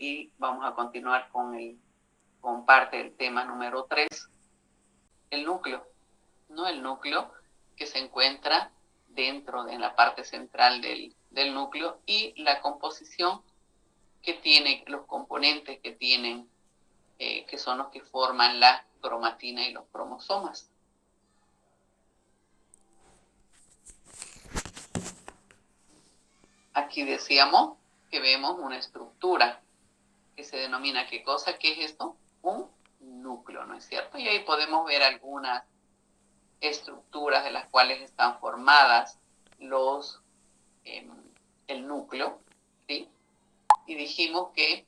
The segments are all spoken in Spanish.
y vamos a continuar con parte del tema número 3, el núcleo, ¿no? El núcleo que se encuentra dentro de la parte central del núcleo y la composición que tiene, los componentes que tienen, que son los que forman la cromatina y los cromosomas. Aquí decíamos que vemos una estructura que se denomina, ¿qué cosa? ¿Qué es esto? Un núcleo, ¿no es cierto? Y ahí podemos ver algunas estructuras de las cuales están formadas el núcleo, ¿sí? Y dijimos que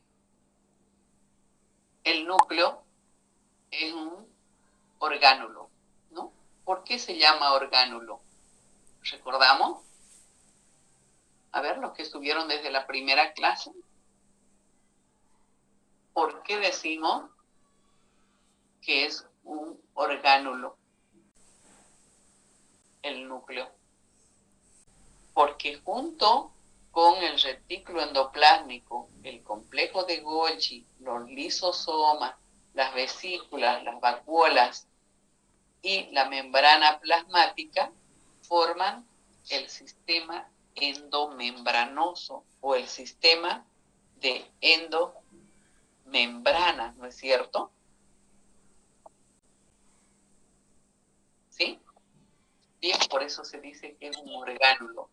el núcleo es un orgánulo, ¿no? ¿Por qué se llama orgánulo? ¿Recordamos? A ver, los que estuvieron desde la primera clase. ¿Por qué decimos que es un orgánulo el núcleo? Porque junto con el retículo endoplásmico, el complejo de Golgi, los lisosomas, las vesículas, las vacuolas y la membrana plasmática forman el sistema endomembranoso o el sistema de endomembranas, ¿no es cierto? ¿Sí? Bien, por eso se dice que es un orgánulo.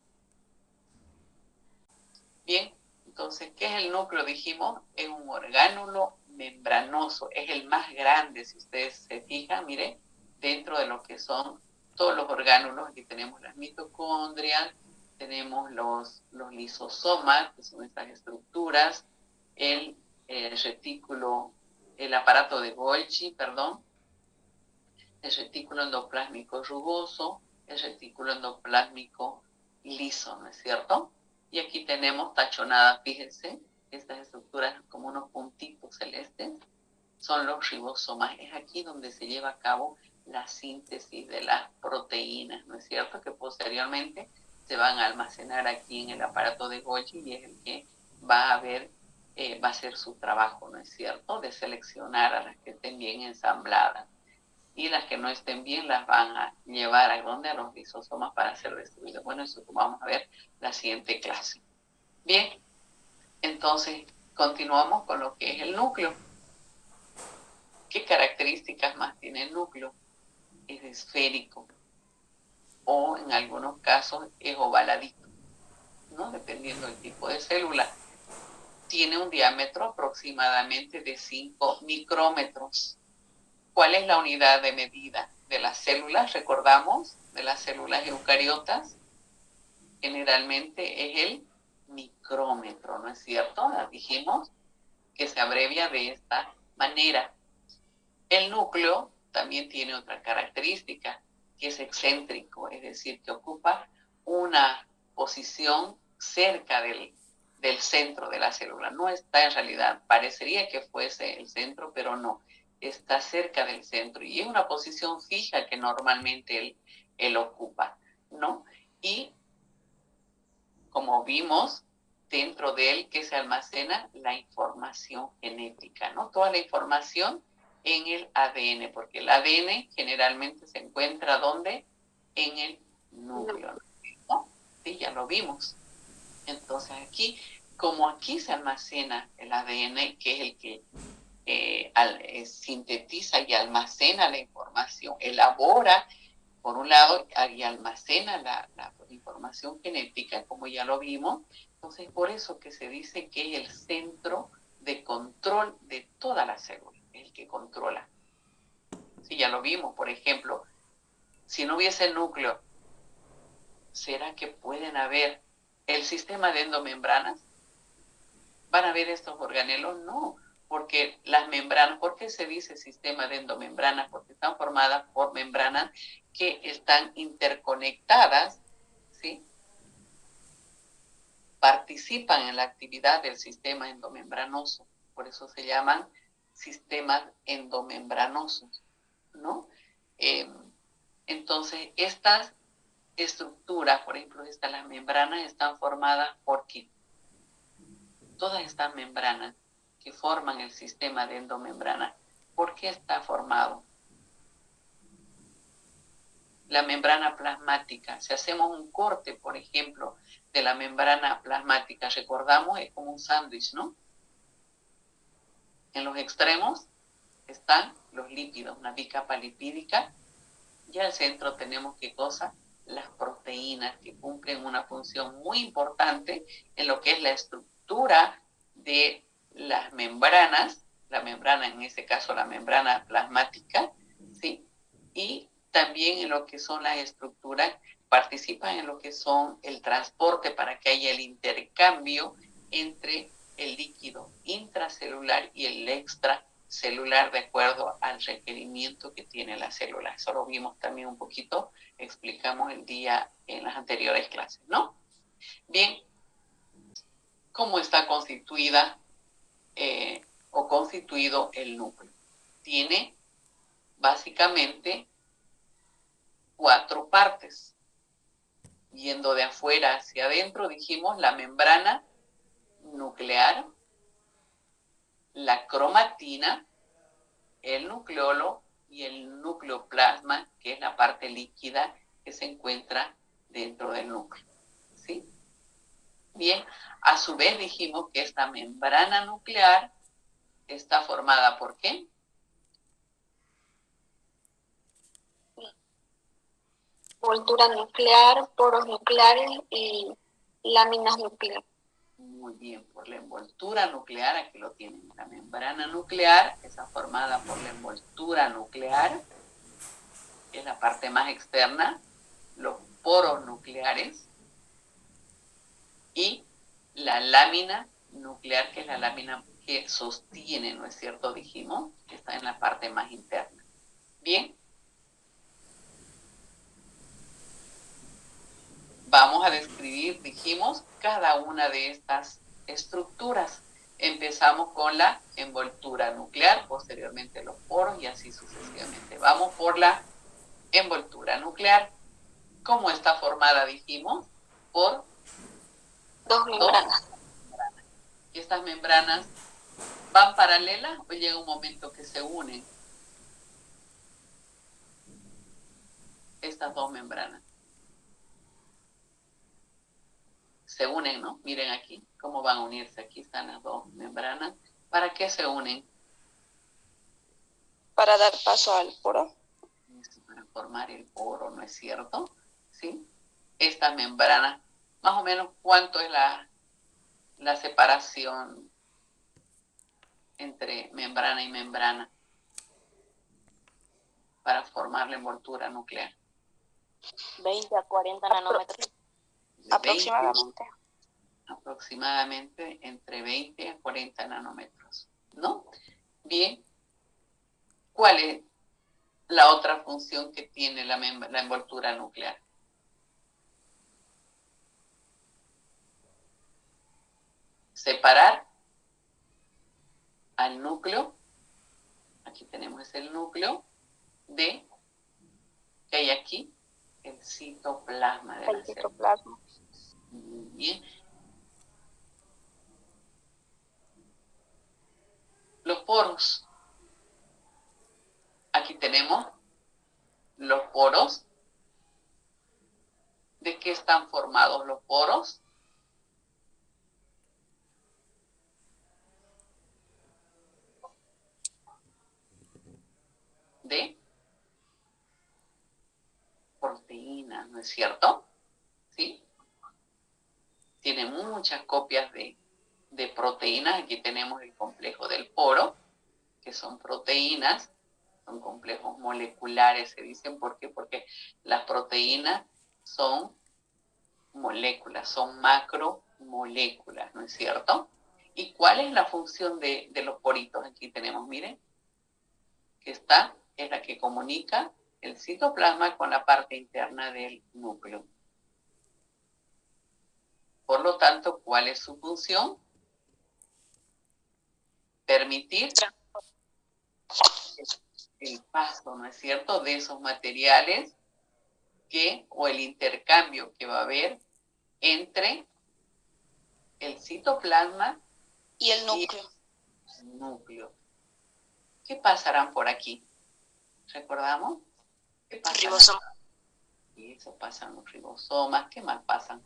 Bien, entonces, ¿qué es el núcleo? Dijimos, es un orgánulo membranoso, es el más grande, si ustedes se fijan, miren, dentro de lo que son todos los orgánulos. Aquí tenemos las mitocondrias, tenemos los lisosomas, que son estas estructuras, el retículo, el aparato de Golgi, perdón, el retículo endoplásmico rugoso, el retículo endoplásmico liso, ¿no es cierto? Y aquí tenemos tachonadas, fíjense, estas estructuras como unos puntitos celestes, son los ribosomas. Es aquí donde se lleva a cabo la síntesis de las proteínas, ¿no es cierto? Que posteriormente se van a almacenar aquí en el aparato de Golgi y es el que va a hacer su trabajo, ¿no es cierto? De seleccionar a las que estén bien ensambladas. Y las que no estén bien las van a llevar a donde, a los lisosomas para ser destruidos. Bueno, eso vamos a ver la siguiente clase. Bien, entonces continuamos con lo que es el núcleo. ¿Qué características más tiene el núcleo? Es esférico o en algunos casos es ovaladito, ¿no? Dependiendo del tipo de célula. Tiene un diámetro aproximadamente de 5 micrómetros. ¿Cuál es la unidad de medida de las células? Recordamos, de las células eucariotas, generalmente es el micrómetro, ¿no es cierto? Dijimos que se abrevia de esta manera. El núcleo también tiene otra característica, que es excéntrico, es decir, que ocupa una posición cerca del centro de la célula. No está en realidad, parecería que fuese el centro, pero no, está cerca del centro y es una posición fija que normalmente él ocupa, ¿no? Y como vimos, dentro de él que se almacena la información genética, ¿no? Toda la información en el ADN, porque el ADN generalmente se encuentra ¿dónde? En el núcleo, ¿no? Sí, ya lo vimos. Entonces aquí, como aquí se almacena el ADN, que es el que sintetiza y almacena la información, elabora, por un lado, y almacena la información genética, como ya lo vimos. Entonces, por eso que se dice que es el centro de control de toda la célula, es el que controla. Sí, ya lo vimos, por ejemplo, si no hubiese núcleo, ¿será que pueden haber el sistema de endomembranas? ¿Van a haber estos organelos? No, porque las membranas, ¿por qué se dice sistema de endomembranas? Porque están formadas por membranas que están interconectadas, ¿sí? Participan en la actividad del sistema endomembranoso, por eso se llaman sistemas endomembranosos, ¿no? Entonces, estas estructuras, por ejemplo, las membranas están formadas por ¿qué? Todas estas membranas que forman el sistema de endomembrana. ¿Por qué está formado? La membrana plasmática. Si hacemos un corte, por ejemplo, de la membrana plasmática, recordamos, es como un sándwich, ¿no? En los extremos están los lípidos, una bicapa lipídica, y al centro tenemos, ¿qué cosa? Las proteínas, que cumplen una función muy importante en lo que es la estructura de las membranas, la membrana, en este caso la membrana plasmática, ¿sí? Y también en lo que son las estructuras, participan en lo que son el transporte para que haya el intercambio entre el líquido intracelular y el extracelular de acuerdo al requerimiento que tiene la célula. Eso lo vimos también un poquito, explicamos el día en las anteriores clases, ¿no? Bien, ¿cómo está constituida o constituido el núcleo? Tiene básicamente 4 partes. Yendo de afuera hacia adentro, dijimos la membrana nuclear, la cromatina, el nucleolo y el nucleoplasma, que es la parte líquida que se encuentra dentro del núcleo, ¿sí? Bien, a su vez dijimos que esta membrana nuclear está formada ¿por qué? Envoltura nuclear, poros nucleares y láminas nucleares. Muy bien, por la envoltura nuclear, aquí lo tienen, la membrana nuclear está formada por la envoltura nuclear, que es la parte más externa, los poros nucleares y la lámina nuclear, que es la lámina que sostiene, ¿no es cierto? Dijimos que está en la parte más interna. Bien. Vamos a describir, dijimos, cada una de estas estructuras. Empezamos con la envoltura nuclear, posteriormente los poros y así sucesivamente. Vamos por la envoltura nuclear. ¿Cómo está formada? Dijimos, por 2 membranas. ¿Y estas membranas van paralelas o llega un momento que se unen estas 2 membranas? Se unen, ¿no? Miren aquí cómo van a unirse. Aquí están las 2 membranas. ¿Para qué se unen? Para dar paso al poro. Para formar el poro, ¿no es cierto? ¿Sí? Esta membrana, más o menos, ¿cuánto es la separación entre membrana y membrana para formar la envoltura nuclear? 20 a 40 nanómetros. Aproximadamente. Aproximadamente entre 20 a 40 nanómetros, ¿no? Bien, ¿cuál es la otra función que tiene la envoltura nuclear? Separar al núcleo, aquí tenemos el núcleo, de, que hay aquí, el citoplasma de la célula. Muy bien. Los poros. Aquí tenemos los poros. ¿De qué están formados los poros? De proteínas, ¿no es cierto? ¿Sí? Tiene muchas copias de proteínas. Aquí tenemos el complejo del poro, que son proteínas, son complejos moleculares, se dicen. ¿Por qué? Porque las proteínas son moléculas, son macromoléculas, ¿no es cierto? ¿Y cuál es la función de los poritos? Aquí tenemos, miren, que es la que comunica el citoplasma con la parte interna del núcleo. Por lo tanto, ¿cuál es su función? Permitir el paso, ¿no es cierto?, de esos materiales o el intercambio que va a haber entre el citoplasma y el núcleo. núcleos. ¿Qué pasarán por aquí? ¿Recordamos? ¿Qué pasarán? Ribosoma. Y eso pasan los ribosomas. ¿Qué más pasan?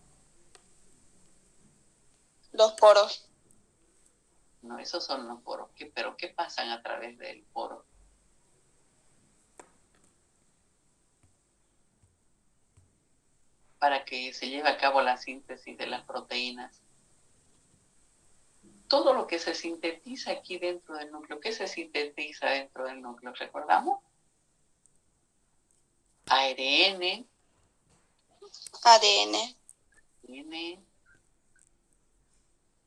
Los poros. No, esos son los poros. ¿Pero qué pasan a través del poro? Para que se lleve a cabo la síntesis de las proteínas. Todo lo que se sintetiza aquí dentro del núcleo, ¿qué se sintetiza dentro del núcleo? ¿Recordamos? ARN, ADN.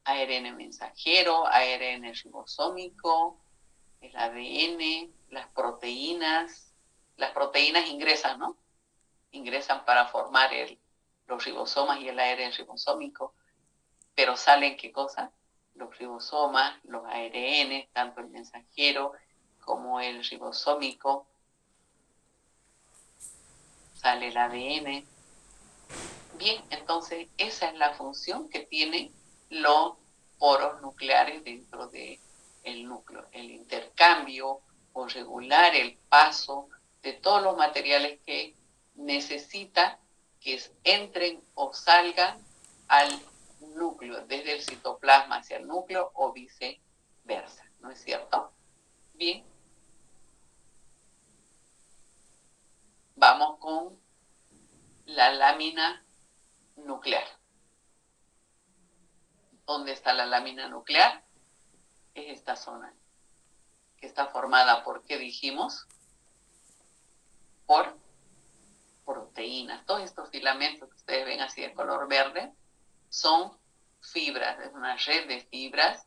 ARN mensajero, ARN ribosómico, el ADN, las proteínas. Las proteínas ingresan, ¿no? Ingresan para formar los ribosomas y el ARN ribosómico, pero salen ¿qué cosa? Los ribosomas, los ARN, tanto el mensajero como el ribosómico, sale el ADN. Bien, entonces esa es la función que tienen los poros nucleares dentro del núcleo, el intercambio o regular el paso de todos los materiales que necesita que entren o salgan al núcleo, desde el citoplasma hacia el núcleo o viceversa, ¿no es cierto? Bien. Vamos con la lámina nuclear. ¿Dónde está la lámina nuclear? Es esta zona, que está formada por, ¿qué dijimos? Por proteínas. Todos estos filamentos que ustedes ven así de color verde son fibras, es una red de fibras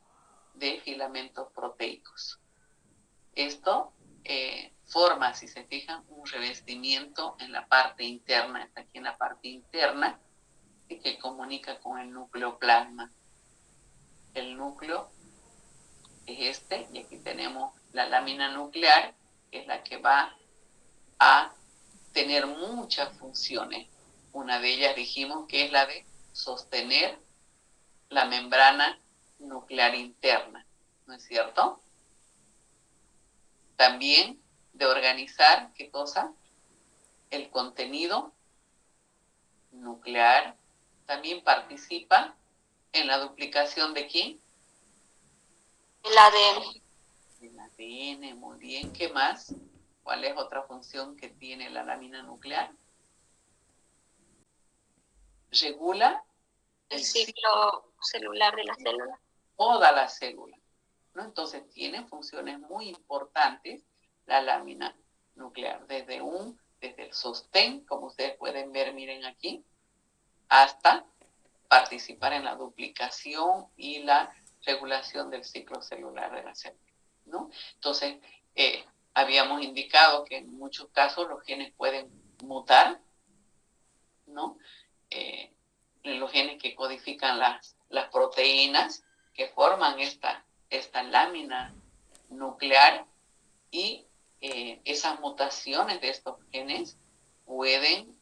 de filamentos proteicos. Esto forma, si se fijan, un revestimiento en la parte interna, está aquí en la parte interna, y que comunica con el nucleoplasma. El núcleo es este, y aquí tenemos la lámina nuclear, que es la que va a tener muchas funciones. Una de ellas dijimos que es la de sostener la membrana nuclear interna, ¿no es cierto? También de organizar, ¿qué cosa? El contenido nuclear. También participa en la duplicación de ¿quién? El ADN. El ADN, muy bien. ¿Qué más? ¿Cuál es otra función que tiene la lámina nuclear? Regula El ciclo celular de la célula. Toda la célula, ¿no? Entonces tiene funciones muy importantes la lámina nuclear, desde el sostén, como ustedes pueden ver, miren aquí, hasta participar en la duplicación y la regulación del ciclo celular de la célula, ¿no? Entonces, habíamos indicado que en muchos casos los genes pueden mutar, ¿no? Los genes que codifican las proteínas que forman esta lámina nuclear, y esas mutaciones de estos genes pueden,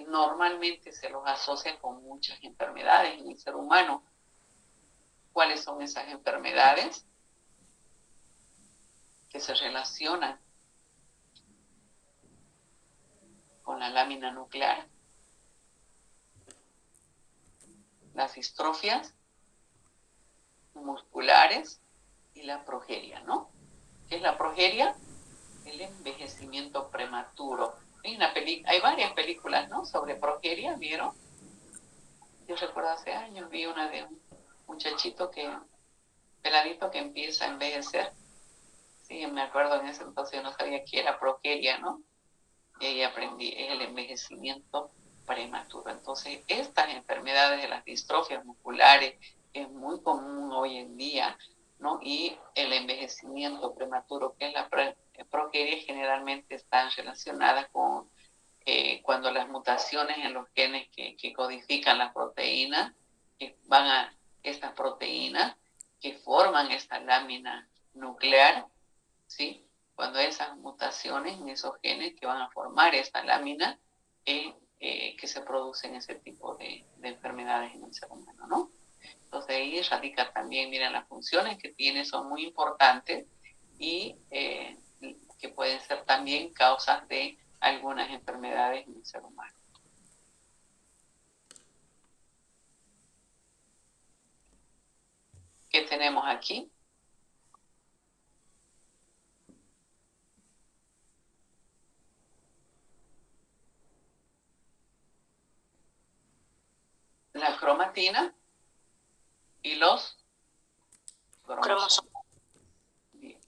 normalmente se los asocia con muchas enfermedades en el ser humano. ¿Cuáles son esas enfermedades que se relacionan con la lámina nuclear? Las distrofias musculares y la progeria, ¿no? ¿Qué es la progeria? El envejecimiento prematuro. Hay varias películas, ¿no? Sobre progeria, ¿vieron? Yo recuerdo hace años vi una de un muchachito peladito que empieza a envejecer. Sí, me acuerdo en ese entonces yo no sabía qué era progeria, ¿no? Y ahí aprendí, es el envejecimiento prematuro. Entonces, estas enfermedades de las distrofias musculares es muy común hoy en día, ¿no? Y el envejecimiento prematuro, que es la progeria, generalmente están relacionadas con cuando las mutaciones en los genes que codifican las proteínas, que van a estas proteínas que forman esta lámina nuclear, ¿sí? Cuando esas mutaciones en esos genes que van a formar esta lámina, que se producen ese tipo de enfermedades en el ser humano, ¿no? Entonces ahí radica también, miren, las funciones que tiene son muy importantes y que pueden ser también causas de algunas enfermedades en el ser humano. ¿Qué tenemos aquí? La cromatina y los cromosomas. Bien.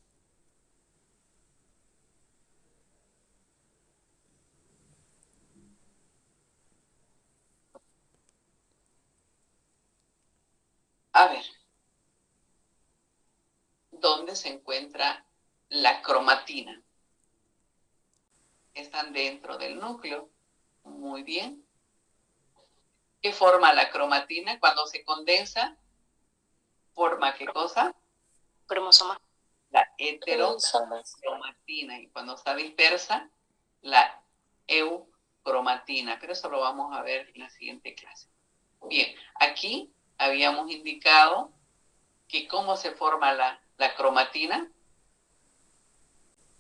A ver, ¿dónde se encuentra la cromatina? Están dentro del núcleo. Muy bien. ¿Qué forma la cromatina? Cuando se condensa, ¿forma qué cosa? Cromosoma. La heterocromatina. Y cuando está dispersa, la eucromatina. Pero eso lo vamos a ver en la siguiente clase. Bien, aquí habíamos indicado que cómo se forma la cromatina,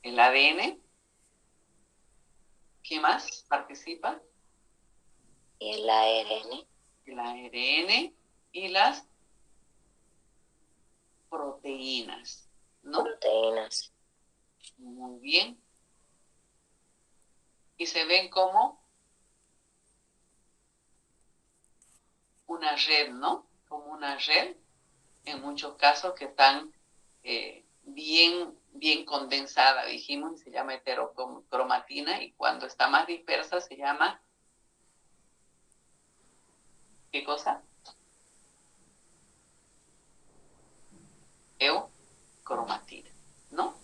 el ADN. ¿Qué más participa? El ARN. El ARN y las proteínas, ¿no? Proteínas. Muy bien. Y se ven como una red, ¿no? Como una red, en muchos casos que están bien condensada, dijimos, y se llama heterocromatina, y cuando está más dispersa se llama, ¿qué cosa? Eucromatina, ¿no?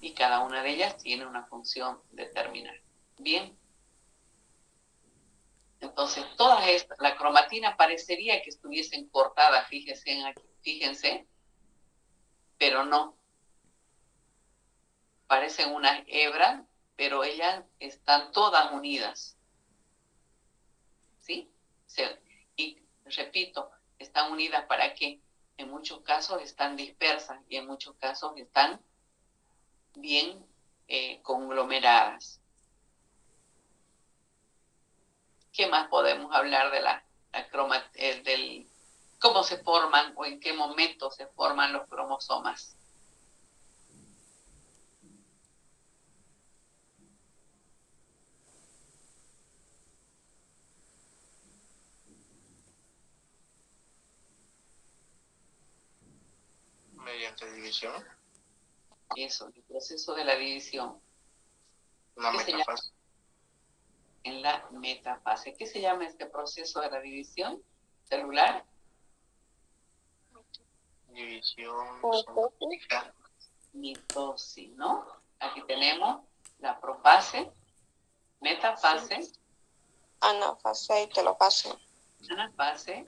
Y cada una de ellas tiene una función determinada. Bien. Entonces, todas estas, la cromatina parecería que estuviesen cortadas, fíjense, pero no. Parecen unas hebras, pero ellas están todas unidas. ¿Sí? Y repito, están unidas ¿para qué? En muchos casos están dispersas y en muchos casos están bien conglomeradas. ¿Qué más podemos hablar de del cómo se forman o en qué momento se forman los cromosomas? Mediante división. Eso, el proceso de la división. Una metafase. En la metafase. ¿Qué se llama este proceso de la división celular? División. Mitosis, ¿no? Aquí tenemos la profase, metafase, Anafase y telofase. anafase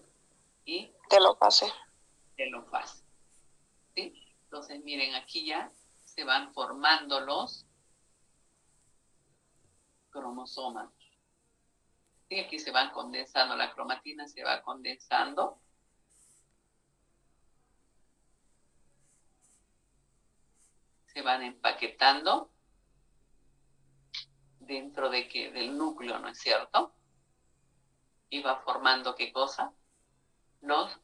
y Telofase. telofase. ¿Sí? Entonces, miren, aquí ya se van formando los cromosomas. ¿Sí? Aquí se van condensando, la cromatina se va condensando. Se van empaquetando dentro del núcleo, ¿no es cierto? Y va formando, ¿qué cosa? Los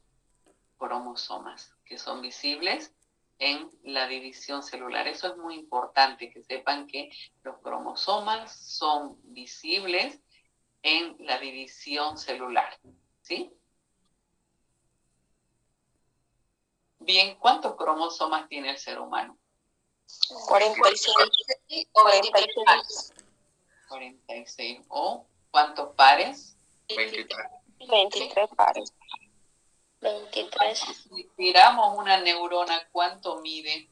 cromosomas, que son visibles en la división celular. Eso es muy importante, que sepan que los cromosomas son visibles en la división celular, ¿sí? Bien, ¿cuántos cromosomas tiene el ser humano? 46 o 23. 46. ¿O cuántos pares? 23. 23 pares. 23. Si tiramos una neurona, ¿cuánto mide?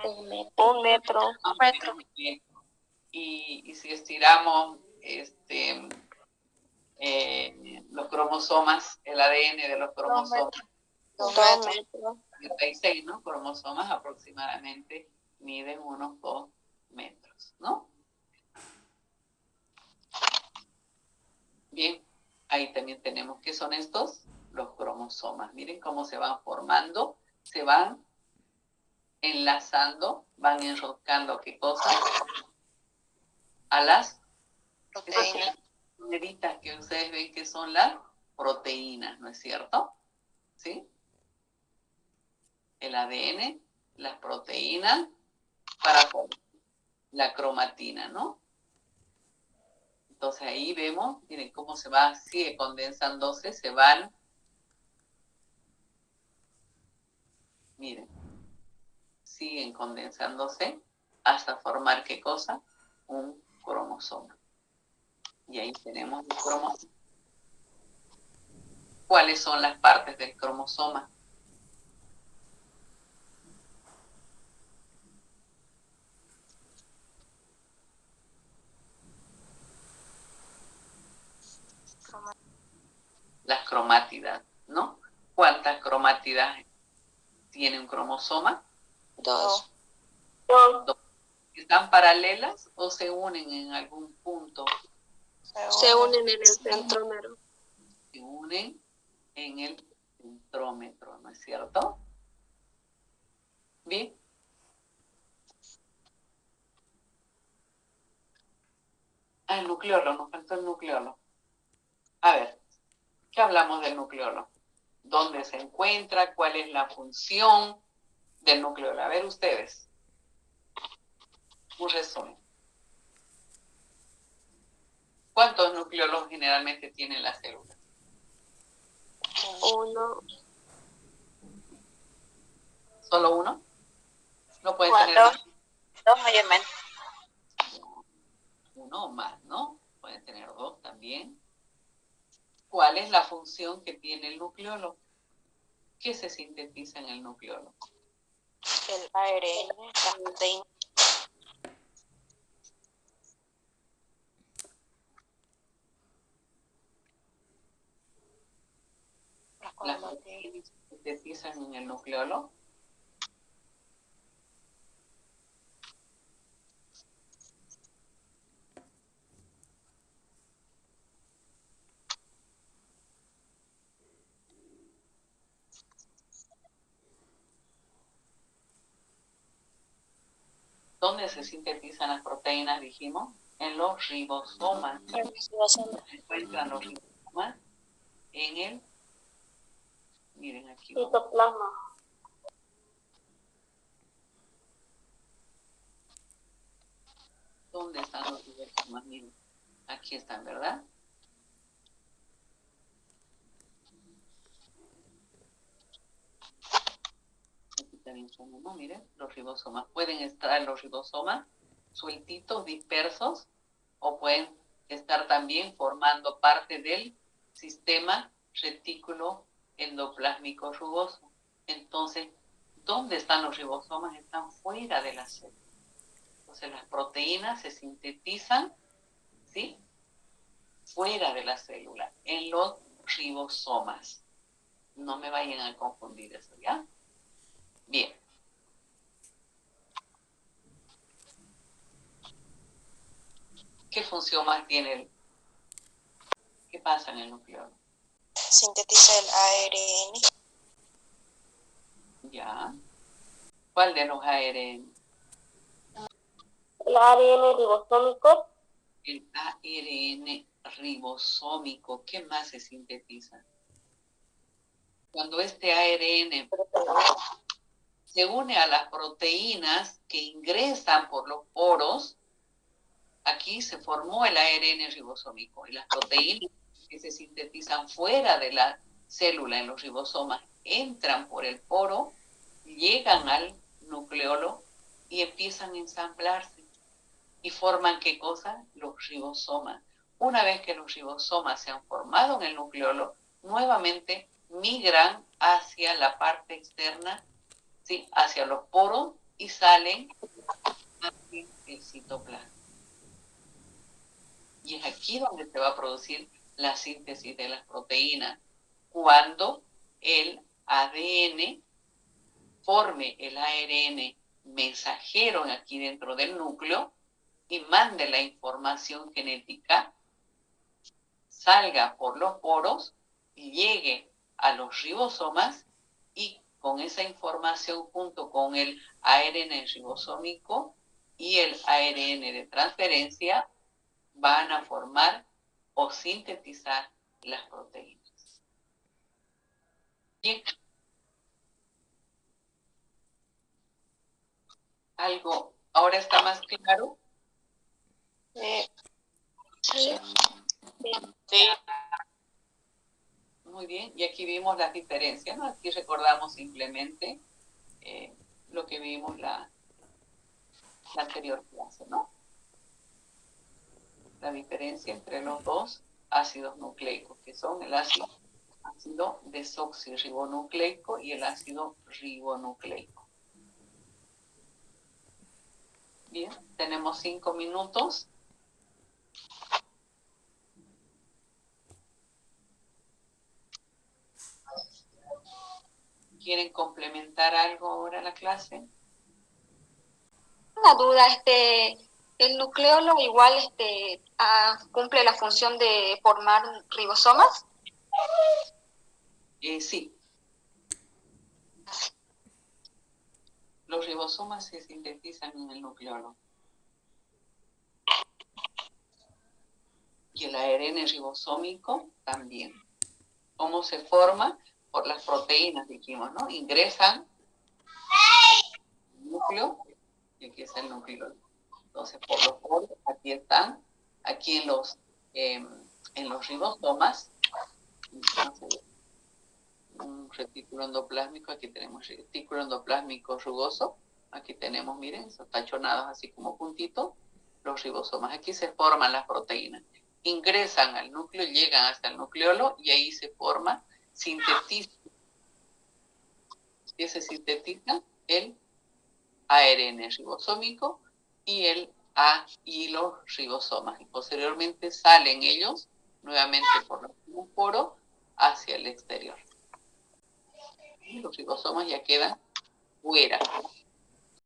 Un metro. Y si estiramos los cromosomas, el ADN de los cromosomas, 2 metros. 36, ¿no? Cromosomas aproximadamente miden unos 2 metros, ¿no? Bien, ahí también tenemos, ¿qué son estos? los cromosomas. Miren cómo se van formando, se van enlazando, van enroscando, ¿qué cosa? A las Proteína. negritas que ustedes ven que son las proteínas, ¿no es cierto? ¿Sí? El ADN, las proteínas, para la cromatina, ¿no? Entonces ahí vemos, miren cómo se va, sigue condensándose, se van, miren, siguen condensándose hasta formar, ¿qué cosa? Un cromosoma. Y ahí tenemos el cromosoma. ¿Cuáles son las partes del cromosoma? Las cromátidas, ¿no? ¿Cuántas cromátidas tiene un cromosoma? 2. Dos. ¿Están paralelas o se unen en algún punto? Se unen en el centrómero. Se unen en el centrómetro, ¿no es cierto? Bien. Ah, el nucleolo, nos faltó el nucleolo. A ver, ¿qué hablamos del nucleolo? ¿Dónde se encuentra? ¿Cuál es la función del nucleolo? A ver ustedes. Un resumen. ¿Cuántos nucleolos generalmente tienen las células? 1. ¿Solo uno? No pueden tener más. 2 mayormente. Uno o más, ¿no? Pueden tener 2 también. ¿Cuál es la función que tiene el nucleolo? ¿Qué se sintetiza en el nucleolo? El ARN, las proteínas. Las proteínas se sintetizan en el nucleolo. ¿Dónde se sintetizan las proteínas, dijimos? En los ribosomas. Se encuentran los ribosomas en el, miren aquí. Citoplasma. ¿Dónde están los ribosomas? Miren, aquí están, ¿verdad? Aquí también son uno, miren, los ribosomas. Pueden estar los ribosomas sueltitos, dispersos, o pueden estar también formando parte del sistema retículo endoplásmico rugoso. Entonces, ¿dónde están los ribosomas? Están fuera de la célula. Entonces, las proteínas se sintetizan, ¿sí? Fuera de la célula, en los ribosomas. No me vayan a confundir eso, ¿ya? Bien. ¿Qué función más tiene el? ¿Qué pasa en el nucleolo? Sintetiza el ARN. Ya. ¿Cuál de los ARN? El ARN ribosómico. El ARN ribosómico. ¿Qué más se sintetiza? Cuando este ARN se une a las proteínas que ingresan por los poros, aquí se formó el ARN ribosómico y las proteínas que se sintetizan fuera de la célula en los ribosomas entran por el poro, llegan al nucleolo y empiezan a ensamblarse y forman ¿qué cosa? Los ribosomas. Una vez que los ribosomas se han formado en el nucleolo, nuevamente migran hacia la parte externa, ¿sí? Hacia los poros y salen hacia el citoplasma. Y es aquí donde se va a producir la síntesis de las proteínas, cuando el ADN forme el ARN mensajero aquí dentro del núcleo y mande la información genética, salga por los poros y llegue a los ribosomas y con esa información junto con el ARN ribosómico y el ARN de transferencia van a formar o sintetizar las proteínas. Bien. ¿Algo ahora está más claro? Sí. Sí. Muy bien, y aquí vimos las diferencias, ¿no? Aquí recordamos simplemente lo que vimos la anterior clase, ¿no? La diferencia entre los dos ácidos nucleicos, que son el ácido desoxirribonucleico y el ácido ribonucleico. Bien, tenemos 5 minutos. ¿Quieren complementar algo ahora a la clase? Una duda, el nucleolo igual cumple la función de formar ribosomas. Sí. Los ribosomas se sintetizan en el nucleolo. Y el ARN ribosómico también. ¿Cómo se forma? Por las proteínas, dijimos, ¿no? Ingresan al núcleo, y aquí está el núcleo. Entonces, por los poros, aquí están, aquí en los ribosomas, entonces, un retículo endoplásmico, aquí tenemos retículo endoplásmico rugoso, aquí tenemos, miren, son tachonados así como puntitos, los ribosomas, aquí se forman las proteínas, ingresan al núcleo, llegan hasta el nucleolo y ahí se forma, sintetizan, y se sintetiza el ARN ribosómico y los ribosomas, y posteriormente salen ellos nuevamente por los poros hacia el exterior. Y los ribosomas ya quedan fuera